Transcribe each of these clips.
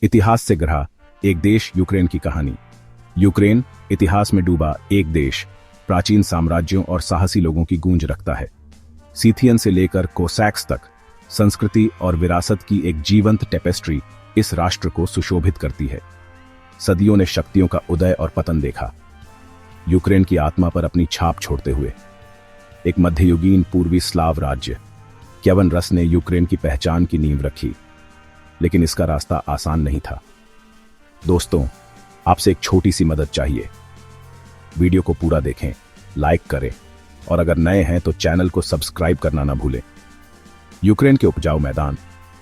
इतिहास से ग्रहा एक देश यूक्रेन की कहानी। यूक्रेन इतिहास में डूबा एक देश, प्राचीन साम्राज्यों और साहसी लोगों की गूंज रखता है। सीथियन से लेकर कोसैक्स तक संस्कृति और विरासत की एक जीवंत टेपेस्ट्री इस राष्ट्र को सुशोभित करती है। सदियों ने शक्तियों का उदय और पतन देखा, यूक्रेन की आत्मा पर अपनी छाप छोड़ते हुए। एक मध्ययुगीन पूर्वी स्लाव राज्य क्यवन रस ने यूक्रेन की पहचान की नींव रखी, लेकिन इसका रास्ता आसान नहीं था। दोस्तों, आपसे एक छोटी सी मदद चाहिए। वीडियो को पूरा देखें, लाइक करें और अगर नए हैं तो चैनल को सब्सक्राइब करना ना भूलें। यूक्रेन के उपजाऊ मैदान,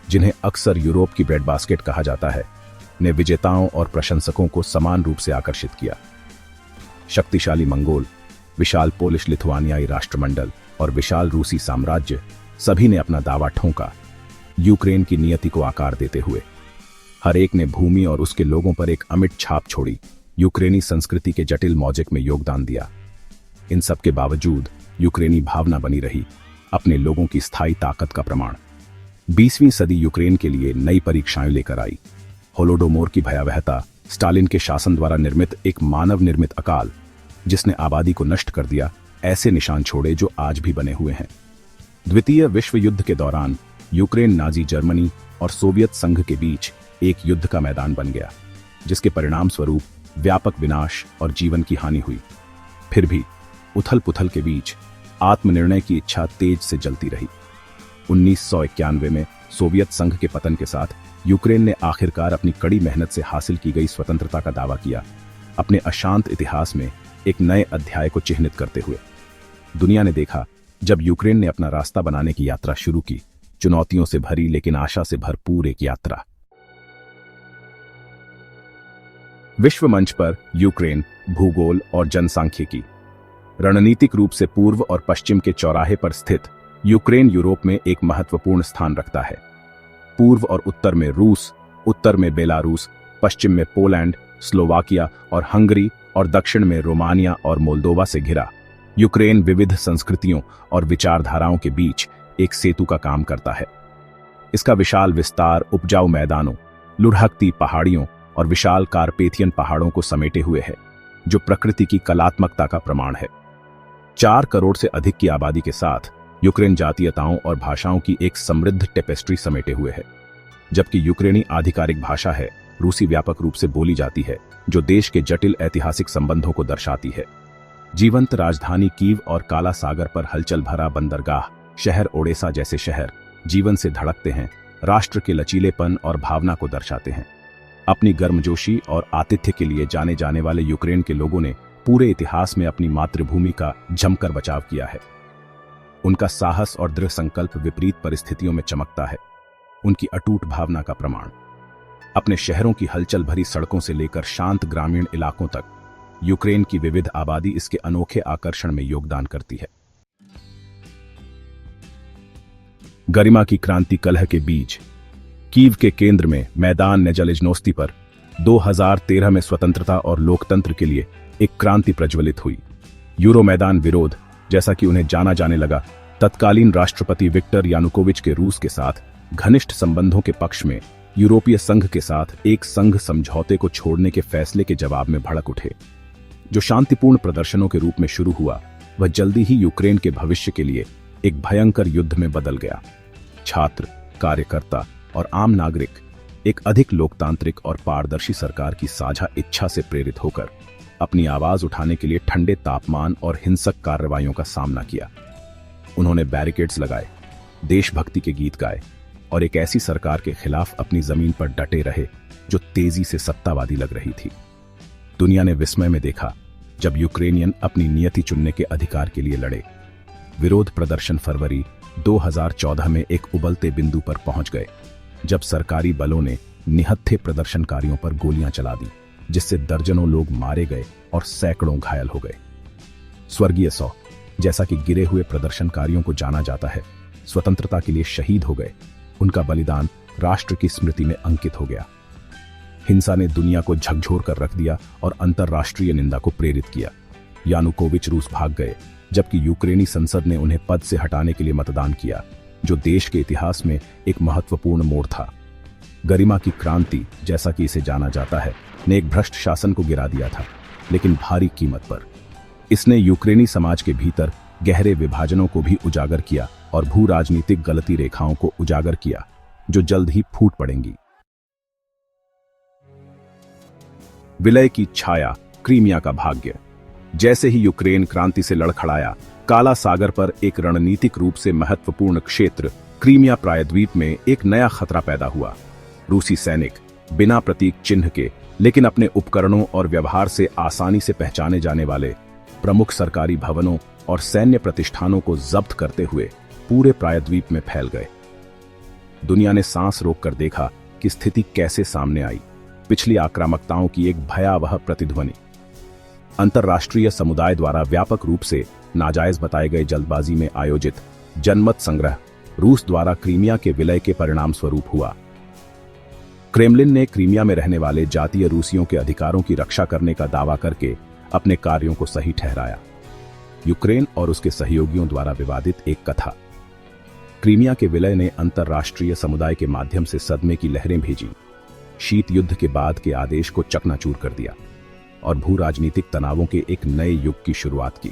जिन्हें अक्सर यूरोप की ब्रेड बास्केट कहा जाता है, ने विजेताओं और प्रशंसकों को समान रूप से आकर्षित किया। शक्तिशाली मंगोल, विशाल पोलिश लिथुआनियाई राष्ट्रमंडल और विशाल रूसी साम्राज्य, सभी ने अपना दावा ठोंका यूक्रेन की नियति को आकार देते हुए। हर एक ने भूमि और उसके लोगों पर एक अमिट छाप छोड़ी, यूक्रेनी संस्कृति के जटिल मौजिक में योगदान दिया। इन सब के बावजूद यूक्रेनी भावना बनी रही, अपने लोगों की स्थायी ताकत का प्रमाण। 20वीं सदी यूक्रेन के लिए नई परीक्षाएं लेकर आई। होलोडोमोर की भयावहता, स्टालिन के शासन द्वारा निर्मित एक मानव निर्मित अकाल जिसने आबादी को नष्ट कर दिया, ऐसे निशान छोड़े जो आज भी बने हुए हैं। द्वितीय विश्व युद्ध के दौरान यूक्रेन नाजी जर्मनी और सोवियत संघ के बीच एक युद्ध का मैदान बन गया, जिसके परिणाम स्वरूप व्यापक विनाश और जीवन की हानि हुई। फिर भी उथल पुथल के बीच आत्मनिर्णय की इच्छा तेज से जलती रही। 1991 में सोवियत संघ के पतन के साथ यूक्रेन ने आखिरकार अपनी कड़ी मेहनत से हासिल की गई स्वतंत्रता का दावा किया, अपने अशांत इतिहास में एक नए अध्याय को चिह्नित करते हुए। दुनिया ने देखा, जब यूक्रेन ने अपना रास्ता बनाने की यात्रा शुरू की, चुनौतियों से भरी लेकिन आशा से भरपूर एक यात्रा। विश्व मंच पर यूक्रेन भूगोल और जनसांख्यिकी। रणनीतिक रूप से पूर्व और पश्चिम के चौराहे पर स्थित यूक्रेन यूरोप में एक महत्वपूर्ण स्थान रखता है। पूर्व और उत्तर में रूस, उत्तर में बेलारूस, पश्चिम में पोलैंड, स्लोवाकिया और हंगरी और दक्षिण में रोमानिया और मोल्दोवा से घिरा, यूक्रेन विविध संस्कृतियों और विचारधाराओं के बीच एक सेतु का काम करता है। इसका विशाल विस्तार उपजाऊ मैदानों, लुढ़कती पहाड़ियों और विशाल कार्पेथियन पहाड़ों को समेटे हुए है, जो प्रकृति की कलात्मकता का प्रमाण है। 4 करोड़ से अधिक की आबादी के साथ यूक्रेन जातीयताओं और भाषाओं की एक समृद्ध टेपेस्ट्री समेटे हुए है। जबकि यूक्रेनी आधिकारिक भाषा है, रूसी व्यापक रूप से बोली जाती है, जो देश के जटिल ऐतिहासिक संबंधों को दर्शाती है। जीवंत राजधानी कीव और काला सागर पर हलचल भरा बंदरगाह शहर ओडेसा जैसे शहर जीवन से धड़कते हैं, राष्ट्र के लचीलेपन और भावना को दर्शाते हैं। अपनी गर्मजोशी और आतिथ्य के लिए जाने जाने वाले यूक्रेन के लोगों ने पूरे इतिहास में अपनी मातृभूमि का जमकर बचाव किया है। उनका साहस और दृढ़ संकल्प विपरीत परिस्थितियों में चमकता है, उनकी अटूट भावना का प्रमाण। अपने शहरों की हलचल भरी सड़कों से लेकर शांत ग्रामीण इलाकों तक, यूक्रेन की विविध आबादी इसके अनोखे आकर्षण में योगदान करती है। गरिमा की क्रांति कलह के बीच कीव के केंद्र में मैदान नेजलिजनोस्ती पर 2013 में स्वतंत्रता और लोकतंत्र के लिए एक क्रांति प्रज्वलित हुई। यूरो मैदान विरोध, जैसा कि उन्हें जाना जाने लगा, तत्कालीन राष्ट्रपति विक्टर यानुकोविच के रूस के साथ घनिष्ठ संबंधों के पक्ष में यूरोपीय संघ के साथ एक संघ समझौते को छोड़ने के फैसले के जवाब में भड़क उठे। जो शांतिपूर्ण प्रदर्शनों के रूप में शुरू हुआ, वह जल्दी ही यूक्रेन के भविष्य के लिए एक भयंकर युद्ध में बदल गया। छात्र, कार्यकर्ता और आम नागरिक एक अधिक लोकतांत्रिक और पारदर्शी सरकार की साझा इच्छा से प्रेरित होकर अपनी आवाज उठाने के लिए ठंडे तापमान और हिंसक कार्रवाइयों का सामना किया। उन्होंने बैरिकेड्स लगाए, देशभक्ति के गीत गाए और एक ऐसी सरकार के खिलाफ अपनी जमीन पर डटे रहे जो तेजी से सत्तावादी लग रही थी। दुनिया ने विस्मय में देखा जब यूक्रेनियन अपनी नियति चुनने के अधिकार के लिए लड़े। विरोध प्रदर्शन फरवरी 2014 में एक उबलते बिंदु पर पहुंच गए, जब सरकारी बलों ने निहत्थे प्रदर्शनकारियों पर गोलियां चला दी, जिससे दर्जनों लोग मारे गए और सैकड़ों घायल हो गए। स्वर्गीय 100, जैसा कि गिरे हुए प्रदर्शनकारियों को जाना जाता है, स्वतंत्रता के लिए शहीद हो गए। उनका बलिदान राष्ट्र की स्मृति में अंकित हो गया। हिंसा ने दुनिया को झकझोर कर रख दिया और अंतर्राष्ट्रीय निंदा को प्रेरित किया। यानुकोविच रूस भाग गए, जबकि यूक्रेनी संसद ने उन्हें पद से हटाने के लिए मतदान किया, जो देश के इतिहास में एक महत्वपूर्ण मोड़ था। गरिमा की क्रांति, जैसा कि इसे जाना जाता है, ने एक भ्रष्ट शासन को गिरा दिया था, लेकिन भारी कीमत पर। इसने यूक्रेनी समाज के भीतर गहरे विभाजनों को भी उजागर किया और भू राजनीतिक गलती रेखाओं को उजागर किया, जो जल्द ही फूट पड़ेंगी। विलय की छाया, क्रीमिया का भाग्य। जैसे ही यूक्रेन क्रांति से लड़खड़ाया, काला सागर पर एक रणनीतिक रूप से महत्वपूर्ण क्षेत्र क्रीमिया प्रायद्वीप में एक नया खतरा पैदा हुआ। रूसी सैनिक बिना प्रतीक चिन्ह के, लेकिन अपने उपकरणों और व्यवहार से आसानी से पहचाने जाने वाले प्रमुख सरकारी भवनों और सैन्य प्रतिष्ठानों को जब्त करते हुए पूरे प्रायद्वीप में फैल गए। दुनिया ने सांस रोककर देखा कि स्थिति कैसे सामने आई। पिछली आक्रामकताओं की एक भयावह प्रतिध्वनि। अंतर्राष्ट्रीय समुदाय द्वारा व्यापक रूप से नाजायज बताए गए जल्दबाजी में आयोजित जनमत संग्रह रूस द्वारा क्रीमिया के विलय के परिणाम स्वरूप हुआ। क्रेमलिन ने क्रीमिया में रहने वाले जातीय रूसियों के अधिकारों की रक्षा करने का दावा करके अपने कार्यों को सही ठहराया। यूक्रेन और उसके सहयोगियों द्वारा विवादित एक कथा। क्रीमिया के विलय ने अंतर्राष्ट्रीय समुदाय के माध्यम से सदमे की लहरें भेजी, शीत युद्ध के बाद के आदेश को चकनाचूर कर दिया और भू राजनीतिक तनावों के एक नए युग की शुरुआत की।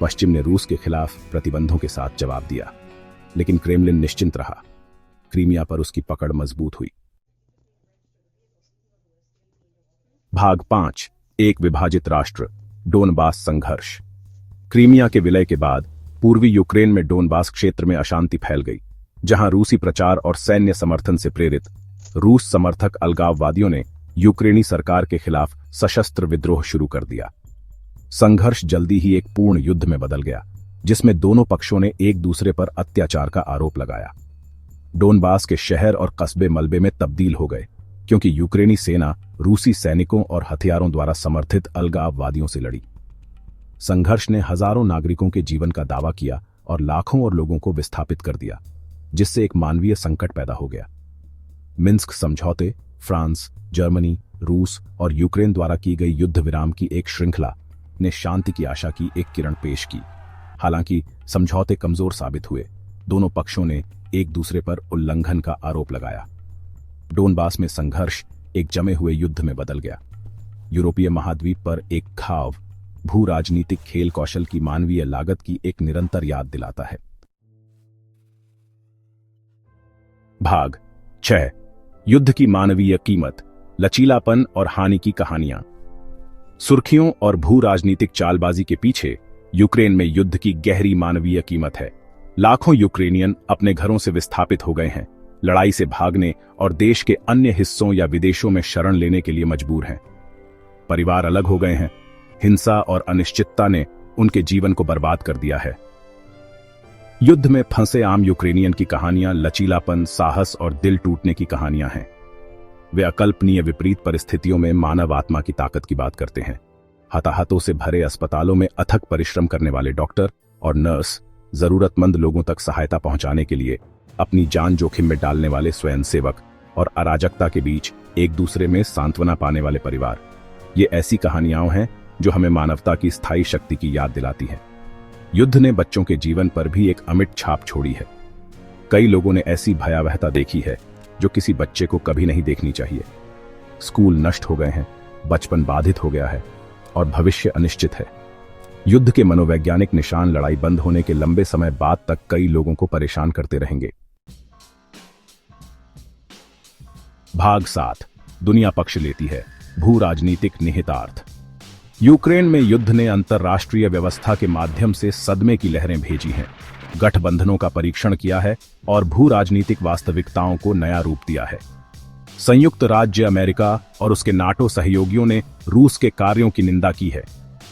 पश्चिम ने रूस के खिलाफ प्रतिबंधों के साथ जवाब दिया, लेकिन क्रेमलिन निश्चिंत रहा। क्रीमिया पर उसकी पकड़ मजबूत हुई। भाग 5, एक विभाजित राष्ट्र, डोनबास संघर्ष। क्रीमिया के विलय के बाद पूर्वी यूक्रेन में डोनबास क्षेत्र में अशांति फैल गई, जहां रूसी प्रचार और सैन्य समर्थन से प्रेरित रूस समर्थक अलगाववादियों ने यूक्रेनी सरकार के खिलाफ सशस्त्र विद्रोह शुरू कर दिया। संघर्ष जल्दी ही एक पूर्ण युद्ध में बदल गया, जिसमें दोनों पक्षों ने एक दूसरे पर अत्याचार का आरोप लगाया। डोनबास के शहर और कस्बे मलबे में तब्दील हो गए, क्योंकि यूक्रेनी सेना रूसी सैनिकों और हथियारों द्वारा समर्थित अलगाववादियों से लड़ी। संघर्ष ने हजारों नागरिकों के जीवन का दावा किया और लाखों और लोगों को विस्थापित कर दिया, जिससे एक मानवीय संकट पैदा हो गया। मिन्स्क समझौते, फ्रांस, जर्मनी, रूस और यूक्रेन द्वारा की गई युद्ध विराम की एक श्रृंखला ने शांति की आशा की एक किरण पेश की। हालांकि समझौते कमजोर साबित हुए। दोनों पक्षों ने एक दूसरे पर उल्लंघन का आरोप लगाया। डोनबास में संघर्ष एक जमे हुए युद्ध में बदल गया। यूरोपीय महाद्वीप पर एक घाव भू राजनीतिक खेल कौशल की मानवीय लागत की एक निरंतर याद दिलाता है। भाग 6, युद्ध की मानवीय कीमत, लचीलापन और हानि की कहानियां। सुर्खियों और भू राजनीतिक चालबाजी के पीछे यूक्रेन में युद्ध की गहरी मानवीय कीमत है। लाखों यूक्रेनियन अपने घरों से विस्थापित हो गए हैं, लड़ाई से भागने और देश के अन्य हिस्सों या विदेशों में शरण लेने के लिए मजबूर हैं। परिवार अलग हो गए हैं। हिंसा और अनिश्चितता ने उनके जीवन को बर्बाद कर दिया है। युद्ध में फंसे आम यूक्रेनियन की कहानियां लचीलापन, साहस और दिल टूटने की कहानियां हैं। वे अकल्पनीय विपरीत परिस्थितियों में मानव आत्मा की ताकत की बात करते हैं। हताहतों से भरे अस्पतालों में अथक परिश्रम करने वाले डॉक्टर और नर्स, जरूरतमंद लोगों तक सहायता पहुंचाने के लिए अपनी जान जोखिम में डालने वाले स्वयंसेवक और अराजकता के बीच एक दूसरे में सांत्वना पाने वाले परिवार, ये ऐसी कहानियां हैं जो हमें मानवता की स्थायी शक्ति की याद दिलाती हैं। युद्ध ने बच्चों के जीवन पर भी एक अमिट छाप छोड़ी है। कई लोगों ने ऐसी भयावहता देखी है जो किसी बच्चे को कभी नहीं देखनी चाहिए। स्कूल नष्ट हो गए हैं, बचपन बाधित हो गया है और भविष्य अनिश्चित है। युद्ध के मनोवैज्ञानिक निशान लड़ाई बंद होने के लंबे समय बाद तक कई लोगों को परेशान करते रहेंगे। भाग 7, दुनिया पक्ष लेती है, भू राजनीतिक निहितार्थ। यूक्रेन में युद्ध ने अंतर्राष्ट्रीय व्यवस्था के माध्यम से सदमे की लहरें भेजी हैं, गठबंधनों का परीक्षण किया है और भू राजनीतिक वास्तविकताओं को नया रूप दिया है। संयुक्त राज्य अमेरिका और उसके नाटो सहयोगियों ने रूस के कार्यों की निंदा की है,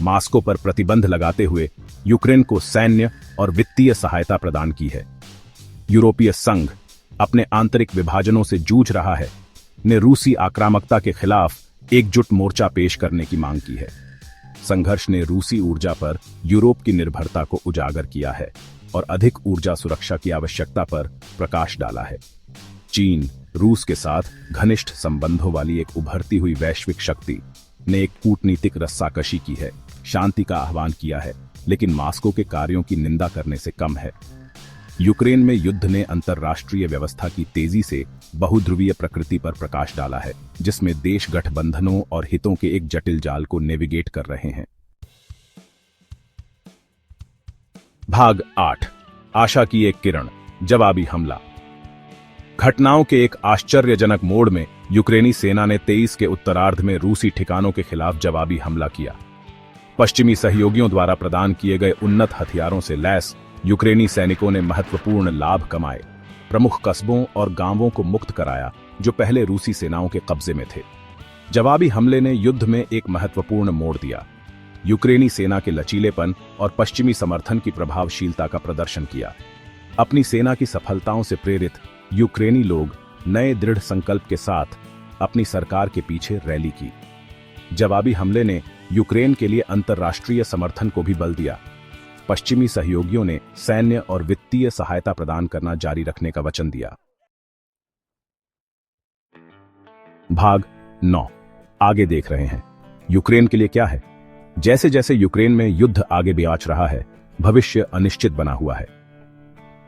मास्को पर प्रतिबंध लगाते हुए यूक्रेन को सैन्य और वित्तीय सहायता प्रदान की है। यूरोपीय संघ अपने आंतरिक विभाजनों से जूझ रहा है, ने रूसी आक्रामकता के खिलाफ एकजुट मोर्चा पेश करने की मांग की है। संघर्ष ने रूसी ऊर्जा पर यूरोप की निर्भरता को उजागर किया है और अधिक ऊर्जा सुरक्षा की आवश्यकता पर प्रकाश डाला है। चीन रूस के साथ घनिष्ठ संबंधों वाली एक उभरती हुई वैश्विक शक्ति ने एक कूटनीतिक रस्साकशी की है, शांति का आह्वान किया है, लेकिन मास्को के कार्यों की निंदा करने से कम है। यूक्रेन में युद्ध ने अंतर्राष्ट्रीय व्यवस्था की तेजी से बहुध्रुवीय प्रकृति पर प्रकाश डाला है, जिसमें देश गठबंधनों और हितों के एक जटिल जाल को नेविगेट कर रहे हैं। भाग 8। आशा की एक किरण, जवाबी हमला। घटनाओं के एक आश्चर्यजनक मोड़ में यूक्रेनी सेना ने 23 के उत्तरार्ध में रूसी ठिकानों के खिलाफ जवाबी हमला किया। पश्चिमी सहयोगियों द्वारा प्रदान किए गए उन्नत हथियारों से लैस यूक्रेनी सैनिकों ने महत्वपूर्ण लाभ कमाए, प्रमुख कस्बों और गांवों को मुक्त कराया जो पहले रूसी सेनाओं के कब्जे में थे। जवाबी हमले ने युद्ध में एक महत्वपूर्ण मोड़ दिया। यूक्रेनी सेना के लचीलेपन और पश्चिमी समर्थन की प्रभावशीलता का प्रदर्शन किया। अपनी सेना की सफलताओं से प्रेरित यूक्रेनी लोग नए दृढ़ संकल्प के साथ अपनी सरकार के पीछे रैली की। जवाबी हमले ने यूक्रेन के लिए अंतर्राष्ट्रीय समर्थन को भी बल दिया। पश्चिमी सहयोगियों ने सैन्य और वित्तीय सहायता प्रदान करना जारी रखने का वचन दिया। भाग 9। आगे देख रहे हैं, यूक्रेन के लिए क्या है। जैसे जैसे यूक्रेन में युद्ध आगे ब्याच रहा है, भविष्य अनिश्चित बना हुआ है।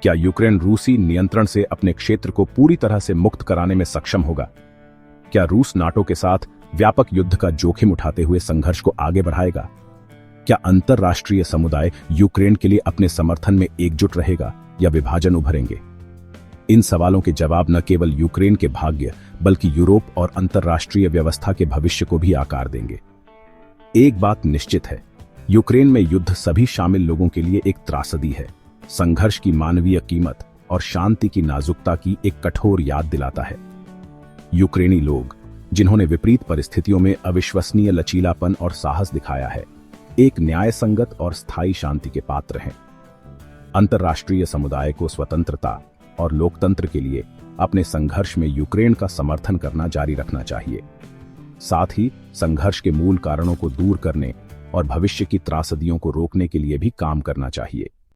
क्या यूक्रेन रूसी नियंत्रण से अपने क्षेत्र को पूरी तरह से मुक्त कराने में सक्षम होगा? क्या रूस नाटो के साथ व्यापक युद्ध का जोखिम उठाते हुए संघर्ष को आगे बढ़ाएगा? क्या अंतर्राष्ट्रीय समुदाय यूक्रेन के लिए अपने समर्थन में एकजुट रहेगा या विभाजन उभरेंगे? इन सवालों के जवाब न केवल यूक्रेन के भाग्य बल्कि यूरोप और अंतर्राष्ट्रीय व्यवस्था के भविष्य को भी आकार देंगे। एक बात निश्चित है, यूक्रेन में युद्ध सभी शामिल लोगों के लिए एक त्रासदी है। संघर्ष की मानवीय कीमत और शांति की नाजुकता की एक कठोर याद दिलाता है। यूक्रेनी लोग, जिन्होंने विपरीत परिस्थितियों में अविश्वसनीय लचीलापन और साहस दिखाया है, एक न्यायसंगत और स्थायी शांति के पात्र हैं। अंतर्राष्ट्रीय समुदाय को स्वतंत्रता और लोकतंत्र के लिए अपने संघर्ष में यूक्रेन का समर्थन करना जारी रखना चाहिए। साथ ही संघर्ष के मूल कारणों को दूर करने और भविष्य की त्रासदियों को रोकने के लिए भी काम करना चाहिए।